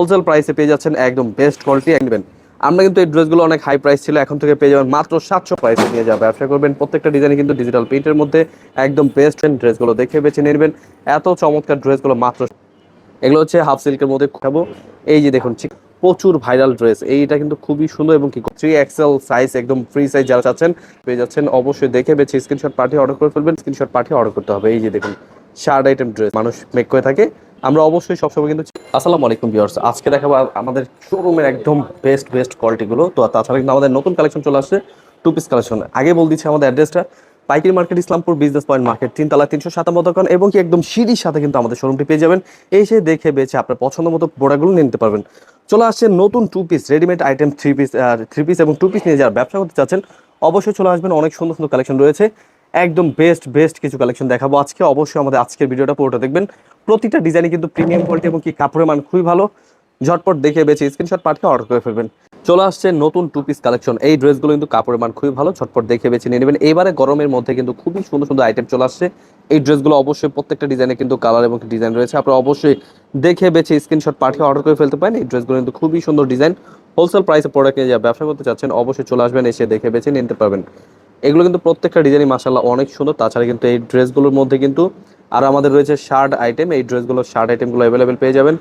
Wholesale প্রাইসে পেয়ে যাচ্ছেন একদম বেস্ট কোয়ালিটি নেবেন। আমরা কিন্তু এই ড্রেসগুলো অনেক হাই প্রাইস ছিল, এখন থেকে পেয়ে যাবেন মাত্র 700 প্রাইসে নিয়ে যাবে। ব্যবসা করবেন প্রত্যেকটা ডিজাইনে কিন্তু ডিজিটাল প্রিন্টের মধ্যে একদম বেস্ট ড্রেসগুলো দেখে বেছে নিয়ে নেবেন। এত চমৎকার ড্রেসগুলো মাত্র, এগুলো হচ্ছে হাফ সিল্কের মধ্যে খাবো। এই যে দেখুন প্রচুর ভাইরাল ড্রেস, এইটা কিন্তু খুবই সুন্দর এবং কি 3XL সাইজ একদম ফ্রি সাইজ যারা চাচ্ছেন পেয়ে যাচ্ছেন। অবশ্যই দেখে বেছে স্ক্রিনশট পাঠিয়ে অর্ডার করে ফেলবেন। স্ক্রিনশট পাঠিয়ে অর্ডার করতে হবে। এই যে দেখুন শার্ট আইটেম ড্রেস মানুষ মেক করে থাকে, আমরা অবশ্যই সবসময় কিন্তু। আসসালামু আলাইকুম ভিউয়ার্স, আজকে দেখাবো আমাদের শোরুমের একদম বেস্ট কোয়ালিটিগুলো। তো তাছাড়া কিন্তু আমাদের নতুন কালেকশন চলে আসছে, টু পিস কালেকশন। আগে বল দিচ্ছি আমাদের অ্যাড্রেসটা, পাইকারি market, Islampur business point market, 3তলা 357 দোকান এবং কি একদম সিঁড়ির সাথে কিন্তু আমাদের শোরুমটি পেয়ে যাবেন। এসে দেখে বেছে আপনার পছন্দ মতো প্রোডাক্টগুলো নিতে পারবেন। চলে আসছে নতুন two piece readymade item, three piece এবং টু পিস নিয়ে যারা ব্যবসা করতে চাচ্ছেন অবশ্যই চলে আসবেন। অনেক সুন্দর সুন্দর কালেকশন রয়েছে, একদম বেস্ট কিছু কালেকশন দেখাবো আজকে। অবশ্যই আমাদের আজকের ভিডিওটা পুরোটা দেখবেন। প্রতিটা ডিজাইনে কিন্তু প্রিমিয়াম কোয়ালিটি এবং কি কাপড়ের মান খুবই ভালো। ঝটপট দেখে বেছে স্ক্রিনশট পাঠিয়ে অর্ডার করে ফেলবেন। চলে আসছে নতুন টু পিস কালেকশন, এই ড্রেসগুলো কিন্তু কাপড়ের মান খুবই ভালো, ঝটপট দেখে বেছে নিয়ে নেবেন। এবারে গরমের মধ্যে কিন্তু খুবই সুন্দর সুন্দর আইটেম চলে আসছে। এই ড্রেসগুলো অবশ্যই প্রত্যেকটা ডিজাইনে কিন্তু কালার এবং ডিজাইন রয়েছে, আপনারা অবশ্যই দেখে বেছে স্ক্রিনশট পাঠিয়ে অর্ডার করে ফেলতে পারেন। এই ড্রেসগুলো কিন্তু খুবই সুন্দর ডিজাইন। হোলসেল প্রাইসে প্রোডাক্ট নিয়ে যা ব্যবসা করতে চাচ্ছেন অবশ্যই চলে আসবেন, এসে দেখে বেছে নিতে পারবেন। এগুলো কিন্তু প্রত্যেকটা ডিজাইনই মাশাআল্লাহ অনেক সুন্দর। তাছাড়া কিন্তু এই ড্রেসগুলোর মধ্যে কিন্তু আর আমাদের রয়েছে শার্ট আইটেম, এই ড্রেসগুলো শার্ট আইটেমগুলো অ্যাভেলেবেল পেয়ে যাবেন।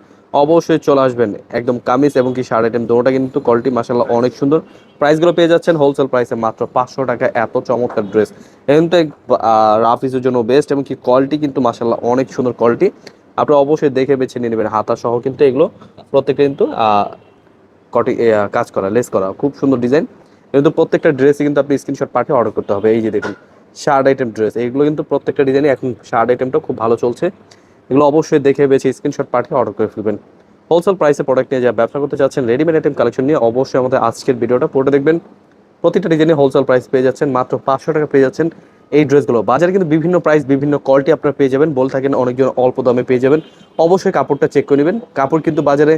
অবশ্যই চলে আসবেন, একদম কামিজ এবং কি শার্ট আইটেম দুটোটা কিন্তু কোয়ালিটি মাশাআল্লাহ অনেক সুন্দর। প্রাইসগুলো পেয়ে যাচ্ছেন হোলসেল প্রাইসে মাত্র 500 টাকা। এত চমৎকার ড্রেস কিন্তু রাফ ইউজের জন্য বেস্ট এবং কি কোয়ালিটি কিন্তু মাশাআল্লাহ অনেক সুন্দর কোয়ালিটি। আপনারা অবশ্যই দেখে বেছে নিয়ে নেবেন। হাতা সহ কিন্তু এগুলো প্রত্যেকটা কিন্তু কটি কাজ করা, লেস করা, খুব সুন্দর ডিজাইন। কিন্তু প্রত্যেকটা ড্রেসই কিন্তু আপনি স্ক্রিনশট পাঠিয়ে অর্ডার করতে হবে। এই যে দেখুন শার্ট আইটেম ড্রেস, এইগুলো কিন্তু প্রত্যেকটা ডিজাইনে এখন শার্ট আইটেমটা খুব ভালো চলছে। এগুলো অবশ্যই দেখে বেছে স্ক্রিনশট পাঠিয়ে অর্ডার করে ফেলবেন। হোলসেল প্রাইসে প্রোডাক্ট নিয়ে যা ব্যবসা করতে চাচ্ছেন রেডিমেড আইটেম কালেকশন নিয়ে অবশ্যই আমাদের আজকের ভিডিওটা পুরোটা দেখবেন। প্রতিটা ডিজাইনে হোলসেল প্রাইস পেয়ে যাচ্ছেন মাত্র 500 টাকা পেয়ে যাচ্ছেন। এই ড্রেসগুলো বাজারে কিন্তু বিভিন্ন প্রাইস বিভিন্ন কোয়ালিটি আপনারা পেয়ে যাবেন, বলে থাকেন অনেকজন অল্প দামে পেয়ে যাবেন। অবশ্যই কাপড়টা চেক করে নেবেন। কাপড় কিন্তু বাজারে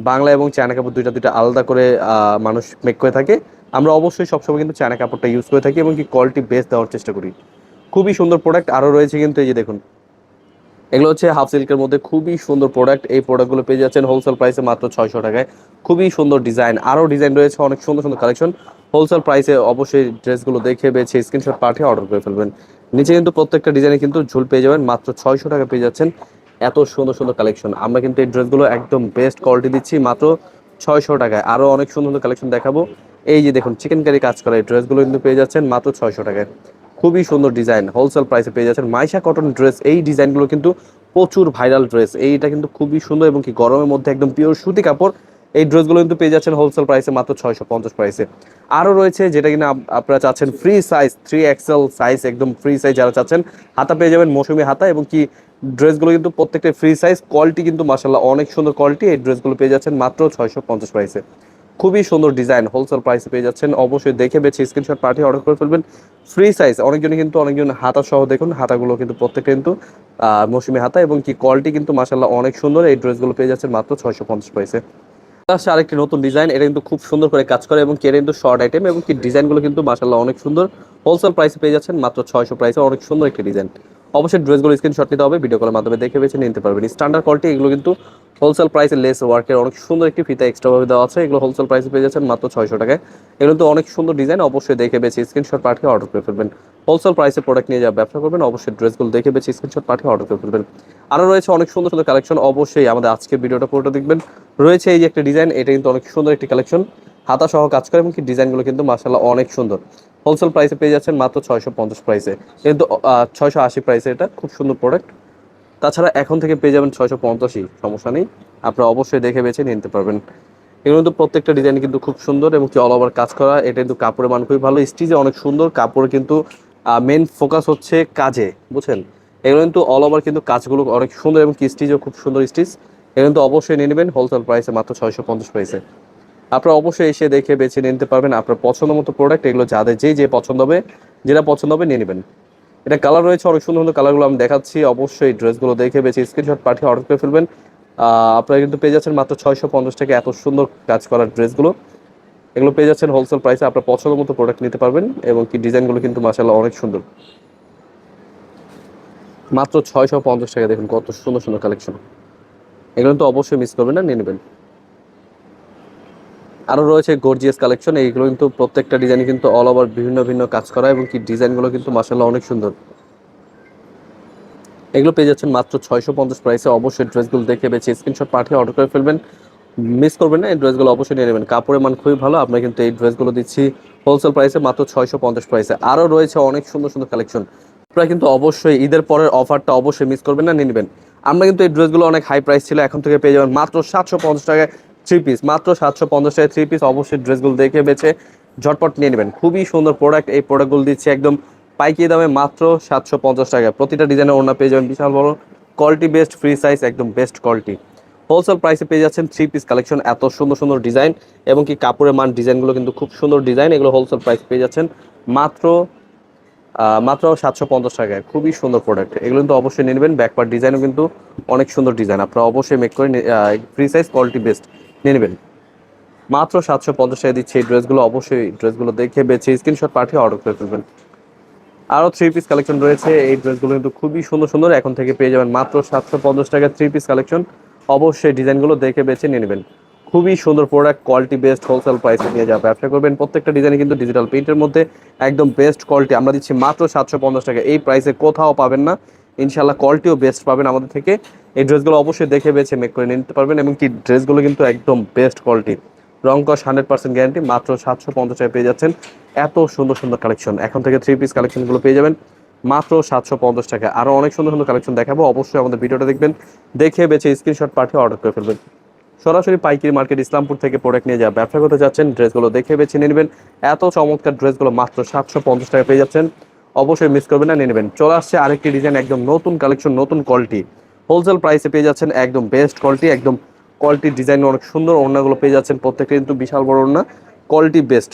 বাংলা এবং চায়না কাপড় দুইটা আলাদা করে মানুষ মেক করে থাকে। আমরা অবশ্যই সবসময় কিন্তু চায়না কাপড়টা ইউজ করে থাকি এবং কি কোয়ালিটি বেস্ট দেওয়ার চেষ্টা করি। খুবই সুন্দর প্রোডাক্ট আরও রয়েছে কিন্তু। এই যে দেখুন এগুলো হচ্ছে হাফ সিল্কের মধ্যে খুবই সুন্দর প্রোডাক্ট। এই প্রোডাক্টগুলো পেয়ে যাচ্ছেন হোলসেল প্রাইসে মাত্র 600 টাকায়। খুবই সুন্দর ডিজাইন, আরও ডিজাইন রয়েছে, অনেক সুন্দর সুন্দর কালেকশন। হোলসেল প্রাইসে অবশ্যই ড্রেসগুলো দেখে বেছে স্ক্রিনশট পাঠিয়ে অর্ডার করে ফেলবেন। নিচে কিন্তু প্রত্যেকটা ডিজাইনে কিন্তু ঝুল পেয়ে যাবেন, মাত্র 600 টাকা পেয়ে যাচ্ছেন। এত সুন্দর সুন্দর কালেকশন, আমরা কিন্তু এই ড্রেসগুলো একদম বেস্ট কোয়ালিটি দিচ্ছি মাত্র 600 টাকায়। আরও অনেক সুন্দর সুন্দর কালেকশন দেখাবো। এই যে দেখুন চিকেন কারি কাজ করা এই ড্রেসগুলো কিন্তু পেয়ে যাচ্ছেন মাত্র 600 টাকায়। খুবই সুন্দর ডিজাইন, হোলসেল প্রাইসে পেয়ে যাচ্ছেন। মাইশা কটন ড্রেস, এই ডিজাইনগুলো কিন্তু প্রচুর ভাইরাল ড্রেস। এইটা কিন্তু খুবই সুন্দর এবং কি গরমের মধ্যে একদম পিওর সুতি কাপড়। এই ড্রেসগুলো কিন্তু পেয়ে যাচ্ছেন হোলসেল প্রাইসে মাত্র 650 প্রাইসে। আরও রয়েছে যেটা কিনা আপনারা চাচ্ছেন ফ্রি সাইজ, 3XL সাইজ একদম ফ্রি সাইজ যারা চাচ্ছেন, হাতা পেয়ে যাবেন মৌসুমি হাতা এবং কি ড্রেসগুলো কিন্তু প্রত্যেকটা ফ্রি সাইজ। কোয়ালিটি কিন্তু মাশাআল্লাহ অনেক সুন্দর কোয়ালিটি। এই ড্রেসগুলো পেয়ে যাচ্ছেন মাত্র 650 প্রাইসে। খুবই সুন্দর ডিজাইন, হোলসেল প্রাইসে পেয়ে যাচ্ছেন। অবশ্যই দেখে বেছে স্ক্রিনশট পাঠিয়ে অর্ডার করে ফেলবেন। ফ্রি সাইজ, অনেকজন হাতা সহ দেখুন, হাতাগুলো কিন্তু প্রত্যেকটা কিন্তু মৌসুমি হাতা এবং কি কোয়ালিটি কিন্তু মাশাআল্লাহ অনেক সুন্দর। এই ড্রেসগুলো পেয়ে যাচ্ছেন মাত্র 650 প্রাইসে। আসছে আরেকটি নতুন ডিজাইন, এটা কিন্তু খুব সুন্দর করে কাজ করে এবং কি এটা কিন্তু শর্ট আইটেম এবং কি ডিজাইনগুলো কিন্তু মাশাআল্লাহ অনেক সুন্দর। হোলসেল প্রাইসে পেয়ে যাচ্ছেন মাত্র 600 প্রাইসে, অনেক সুন্দর একটি ডিজাইন। অবশ্যই ড্রেসগুলো স্ক্রিনশট নিতে হবে, ভিডিও কলের মাধ্যমে দেখে বেছে নিতে পারবেন। স্ট্যান্ডার্ড কোয়ালিটি এগুলো কিন্তু হোলসেল প্রাইসে লেস ওয়ার্কের অনেক সুন্দর একটি ফিতা এক্সট্রা ভাবে দেওয়া আছে। এগুলো হোলসেল প্রাইসে পেয়ে যাচ্ছেন মাত্র 600 টাকায়। এগুলো কিন্তু অনেক সুন্দর ডিজাইন, অবশ্যই দেখে বেছে স্ক্রিনশট পাঠিয়ে অর্ডার করে ফেলবেন। হোলসেল প্রাইসে প্রোডাক্ট নিয়ে যা ব্যবসা করবেন অবশ্যই ড্রেসগুলো দেখে বেছে স্ক্রিনশট পাঠিয়ে অর্ডার করে ফেলবেন। আরও রয়েছে অনেক সুন্দর সুন্দর কালেকশন, অবশ্যই আমাদের আজকের ভিডিওটা পুরোটা দেখবেন। রয়েছে এই যে একটা ডিজাইন, এটা কিন্তু অনেক সুন্দর একটি কালেকশন, হাতা সহ কাজ করে এবং কি ডিজাইনগুলো কিন্তু মাশাআল্লাহ অনেক সুন্দর। হোলসেল প্রাইসে পেয়ে যাচ্ছেন মাত্র 650 প্রাইসে, কিন্তু 680 প্রাইসে। এটা খুব সুন্দর প্রোডাক্ট। তাছাড়া এখন থেকে পেয়ে যাবেন 650ই, সমস্যা নেই, আপনারা অবশ্যই দেখে বেছে নিতে পারবেন। এগুলো কিন্তু প্রত্যেকটা ডিজাইন কিন্তু খুব সুন্দর এবং কি অল ওভার কাজ করা। এটা কিন্তু কাপড়ের মান খুবই ভালো, স্টিচে অনেক সুন্দর। কাপড় কিন্তু মেন ফোকাস হচ্ছে কাজে, বুঝছেন। এগুলো কিন্তু অল ওভার কিন্তু কাজগুলো অনেক সুন্দর এবং কি স্টিচও খুব সুন্দর স্টিচ। এগুলো কিন্তু অবশ্যই নিয়ে নেবেন হোলসেল প্রাইসে মাত্র 650 প্রাইসে। আপনারা অবশ্যই এসে দেখে বেছে নিতে পারবেন আপনার পছন্দ মতো প্রোডাক্ট। এগুলো যাদের যে পছন্দ হবে, যেটা পছন্দ হবে নিয়ে নেবেন। এটা কালার রয়েছে অনেক সুন্দর সুন্দর কালারগুলো আমি দেখাচ্ছি। অবশ্যই ড্রেসগুলো দেখে বেছে স্ক্রিনশট পাঠিয়ে অর্ডার করে ফেলবেন। আপনারা কিন্তু পেয়ে যাচ্ছেন মাত্র 650 টাকা এত সুন্দর কাজ করার ড্রেসগুলো। এগুলো পেয়ে যাচ্ছেন হোলসেল প্রাইসে, আপনার পছন্দ মতো প্রোডাক্ট নিতে পারবেন এবং কি ডিজাইনগুলো কিন্তু মাশাআল্লাহ অনেক সুন্দর। মাত্র 650 টাকা, দেখুন কত সুন্দর সুন্দর কালেকশন। এগুলো তো অবশ্যই মিস করবেন না, নিয়ে নেবেন। আরও রয়েছে গর্জিয়াস কালেকশন, এইগুলো কিন্তু প্রত্যেকটা ডিজাইন কিন্তু অল ওভার ভিন্ন ভিন্ন কাজ করা, এবং কি ডিজাইনগুলো কিন্তু মাশাআল্লাহ অনেক সুন্দর। এগুলো পেয়ে যাচ্ছেন মাত্র 650 প্রাইসে। অবশ্যই ড্রেসগুলো দেখে বেছে স্ক্রিনশট পাঠিয়ে অর্ডার করে ফেলবেন, মিস করবেন না। এই ড্রেসগুলো অবশ্যই নিয়ে নেবেন, কাপড়ের মান খুবই ভালো। আমরা কিন্তু এই ড্রেসগুলো দিচ্ছি হোলসেল প্রাইসে মাত্র 650 প্রাইসে। আরও রয়েছে অনেক সুন্দর সুন্দর কালেকশন, আপনারা কিন্তু অবশ্যই ঈদের পরের অফারটা অবশ্যই মিস করবেন না, নিয়ে নেবেন। আমরা কিন্তু এই ড্রেসগুলো অনেক হাই প্রাইস ছিল, এখন থেকে পেয়ে যাবেন মাত্র 750 টাকায় থ্রি পিস, মাত্র 750 টাকায় থ্রি পিস। অবশ্যই ড্রেসগুলো দেখে বেছে ঝটপট নিয়ে নেবেন, খুবই সুন্দর প্রোডাক্ট। এই প্রোডাক্টগুলো দিচ্ছি একদম পাইকারি দামে মাত্র 750 টাকা। প্রতিটা ডিজাইনের ওড়না পেয়ে যাবেন বিশাল বড়, কোয়ালিটি বেস্ট, ফ্রি সাইজ, একদম বেস্ট কোয়ালিটি। হোলসেল প্রাইসে পেয়ে যাচ্ছেন থ্রি পিস কালেকশন, এত সুন্দর সুন্দর ডিজাইন, এবং কি কাপড়ের মান ডিজাইনগুলো কিন্তু খুব সুন্দর ডিজাইন। এগুলো হোলসেল প্রাইস পেয়ে যাচ্ছেন মাত্র মাত্র 750 টাকায়। খুবই সুন্দর প্রোডাক্ট, এগুলো কিন্তু অবশ্যই নিয়ে নেবেন। ব্যাকপার্ট ডিজাইনও কিন্তু অনেক সুন্দর ডিজাইন, আপনারা অবশ্যই মেক করে ফ্রি সাইজ, কোয়ালিটি বেস্ট নিয়ে নেবেন। মাত্র 750 টাকা দিচ্ছে এই ড্রেসগুলো। অবশ্যই ড্রেসগুলো দেখে বেছে স্ক্রিনশট পাঠিয়ে অর্ডার করে ফেলবেন। আরও থ্রি পিস কালেকশন রয়েছে, এই ড্রেসগুলো কিন্তু খুবই সুন্দর সুন্দর, এখন থেকে পেয়ে যাবেন মাত্র 750 টাকা থ্রি পিস কালেকশন। অবশ্যই ডিজাইনগুলো দেখে বেছে নিয়ে নেবেন, খুবই সুন্দর প্রোডাক্ট, কোয়ালিটি বেস্ট, হোলসেল প্রাইসে নিয়ে যাওয়া ব্যবসা করবেন। প্রত্যেকটা ডিজাইন কিন্তু ডিজিটাল প্রিন্টের মধ্যে একদম বেস্ট কোয়ালিটি আমরা দিচ্ছি মাত্র 750 টাকা। এই প্রাইসে কোথাও পাবেন না, ইনশাল্লাহ কোয়ালিটিও বেস্ট পাবেন আমাদের থেকে। এই ড্রেসগুলো অবশ্যই দেখে বেছে মেক করে নিতে পারবেন, এবং কি ড্রেসগুলো কিন্তু একদম বেস্ট কোয়ালিটি, রং কস 100% গ্যারান্টি। মাত্র 750 টাকা পেয়ে যাচ্ছেন এত সুন্দর সুন্দর কালেকশন। এখন থেকে থ্রি পিস কালেকশনগুলো পেয়ে যাবেন মাত্র 750 টাকা। আরও অনেক সুন্দর সুন্দর কালেকশন দেখাবো, অবশ্যই আমাদের ভিডিওটা দেখবেন, দেখে বেছে স্ক্রিনশট পাঠিয়ে অর্ডার করে ফেলবেন। সরাসরি পাইকারি মার্কেট ইসলামপুর থেকে প্রোডাক্ট নিয়ে যা ব্যবসা করতে যাচ্ছেন, ড্রেসগুলো দেখে বেছে নিয়ে নেবেন। এত চমৎকার ড্রেসগুলো মাত্র 750 টাকা পেয়ে যাচ্ছেন, অবশ্যই মিস করবেন না, নিয়ে নেবেন। চলে আসছে আরেকটি ডিজাইন, একদম নতুন কালেকশন, নতুন কোয়ালিটি, হোলসেল প্রাইসে পেয়ে যাচ্ছেন একদম বেস্ট কোয়ালিটি, একদম কোয়ালিটির ডিজাইন অনেক সুন্দর। ওড়নাগুলো পেয়ে যাচ্ছেন প্রত্যেকটা কিন্তু বিশাল বড় ওড়না, কোয়ালিটি বেস্ট।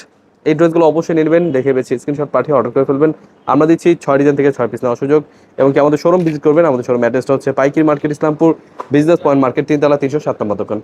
এই ড্রেসগুলো অবশ্যই নেবেন, দেখে বেছে স্ক্রিনশট পাঠিয়ে অর্ডার করে ফেলবেন। আমরা দিচ্ছি 6 ডিজাইন থেকে 6 পিস নেওয়ার সুযোগ, এবং কি আমাদের শোরুম ভিজিট করবেন। আমাদের শোরুম অ্যাড্রেসটা হচ্ছে পাইকারি market Islampur, business point market, 3 তলা, 307 নম্বর দোকান।